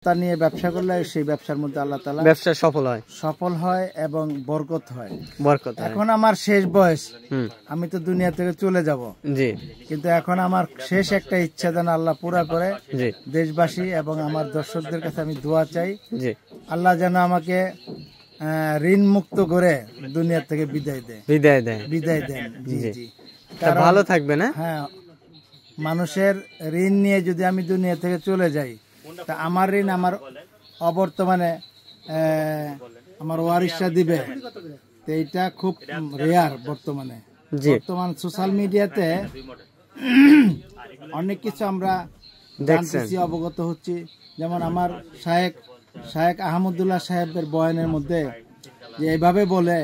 আত্মা নিয়ে ব্যবসা করলে সেই ব্যবসার মধ্যে আল্লাহ তাআলা ব্যবসা সফল হয় এবং বরকত হয়। হয়। এখন আমার শেষ বয়স, আমি তো দুনিয়া থেকে চলে যাব, জি, কিন্তু এখন আমার শেষ একটা ইচ্ছা যেন আল্লাহ পুরা করে। দেশবাসী এবং আমার দর্শকদের কাছে আমি দোয়া চাই, আল্লাহ যেন আমাকে ঋণ মুক্ত করে দুনিয়া থেকে বিদায় দেন। জি জি, ভালো থাকবেন। হ্যাঁ, মানুষের ঋণ নিয়ে যদি আমি দুনিয়া থেকে চলে যাই, তা আমার ঋণ আমার অবর্তমানে আমার ওয়ারিশরা দিবে, তো এইটা খুব রেয়ার বর্তমানে। বর্তমান সোশ্যাল মিডিয়াতে অনেক কিছু আমরা জানতেছি, অবগত হচ্ছি। যেমন আমার শায়েখ আহমদুল্লাহ সাহেবের বয়ানের মধ্যে যে এভাবে বলে,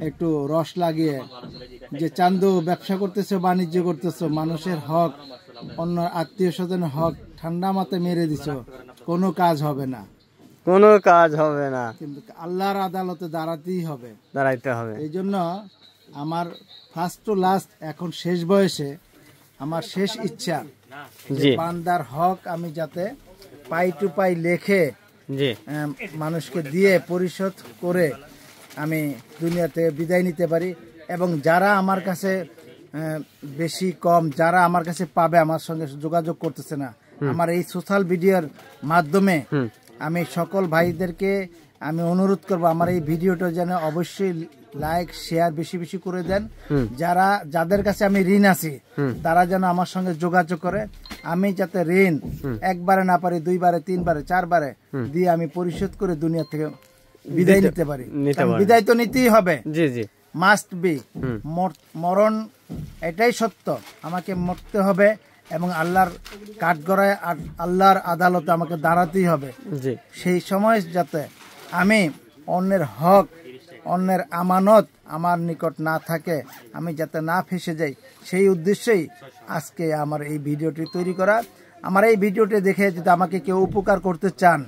একটু রস লাগিয়ে, যে চান্দু ব্যবসা করতেছো, বাণিজ্য করতেছো, মানুষের হক, অন্য আত্মীয় স্বজনের হক ঠান্ডা মাথায় মেরে দিছো, কোনো কাজ হবে না। কিন্তু আল্লাহর আদালতে দাঁড়াইতে হবে। এই জন্য আমার ফার্স্ট টু লাস্ট, এখন শেষ বয়সে আমার শেষ ইচ্ছা, বান্দার হক আমি যাতে পাই টু পাই লেখে মানুষকে দিয়ে পরিশোধ করে আমি দুনিয়াতে বিদায় নিতে পারি। এবং যারা আমার কাছে বেশি কম, যারা আমার কাছে পাবে, আমার সঙ্গে যোগাযোগ করতেছে না, আমার এই সোশ্যাল মিডিয়ার মাধ্যমে আমি সকল ভাইদেরকে আমি অনুরোধ করব, আমার এই ভিডিওটা যেন অবশ্যই লাইক শেয়ার বেশি বেশি করে দেন। যাদের কাছে আমি ঋণ আছি, তারা যেন আমার সঙ্গে যোগাযোগ করে, আমি যাতে ঋণ একবারে না পারি, 2 বারে 3 বারে 4 বারে দিয়ে আমি পরিশোধ করে দুনিয়া থেকে বিদায় নিতে পারি। বিদায় তো নিতেই হবে, মাস্ট বি, মরণ এটাই সত্য, আমাকে মরতে হবে এবং আল্লাহর কাঠগড়ায় আল্লাহর আদালতে আমাকে দাঁড়াতেই হবে। সেই সময় যাতে আমি অন্যের হক, অন্যের আমানত আমার নিকট না থাকে, আমি যাতে না ফেসে যাই, সেই উদ্দেশ্যেই আজকে আমার এই ভিডিওটি তৈরি করা। আমার এই ভিডিওটি দেখে যদি আমাকে কেউ উপকার করতে চান,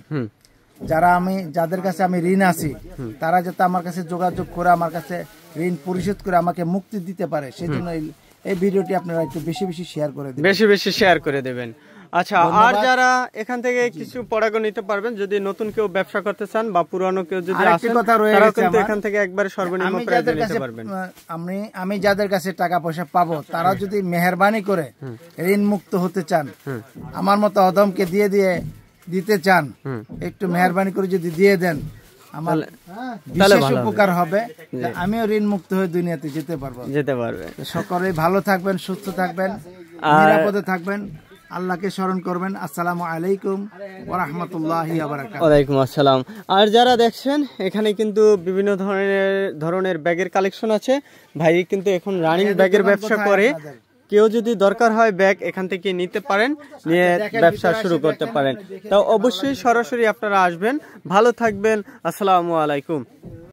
যাদের কাছে আমি ঋণ আছি, তারা যাতে আমার কাছে যোগাযোগ করে আমার কাছে ঋণ পরিশোধ করে আমাকে মুক্তি দিতে পারে, সেই জন্য এই ভিডিওটি আপনারা একটু বেশি বেশি শেয়ার করে দেবেন। আচ্ছা, আর যারা এখান থেকে কিছু পরামর্শ নিতে পারবেন, যদি নতুন কেউ ব্যবসা করতে চান বা পুরানো কেউ যদি আসেন, তারা কিন্তু এখান থেকে একবারে সর্বনিম্ন প্রাইসে নিতে পারবেন। আমি যাদের কাছে টাকা পয়সা পাবো, তারা যদি মেহেরবানি করে ঋণ মুক্ত হতে চান, আমার মতো অদমকে দিতে চান, একটু মেহেরবানি করে যদি দিয়ে দেন, আমার বিশেষ উপকার হবে। আমিও ঋণ মুক্ত হয়ে দুনিয়াতে যেতে পারবে। সকলে ভালো থাকবেন, সুস্থ থাকবেন, নিরাপদে থাকবেন, আল্লাহকে স্মরণ করবেন। আসসালামু আলাইকুম ওয়া রাহমাতুল্লাহি ওয়া বারাকাতুহু। ওয়ালাইকুম আসসালাম। আর যারা দেখছেন, এখানে কিন্তু বিভিন্ন ধরনের ব্যাগের কালেকশন আছে। ভাই কিন্তু এখন রানিং ব্যাগের ব্যবসা করে, কেউ যদি দরকার হয় ব্যাগ এখান থেকে নিতে পারেন, নিয়ে ব্যবসা শুরু করতে পারেন। তাও অবশ্যই সরাসরি আপনারা আসবেন। ভালো থাকবেন, আসসালামু আলাইকুম।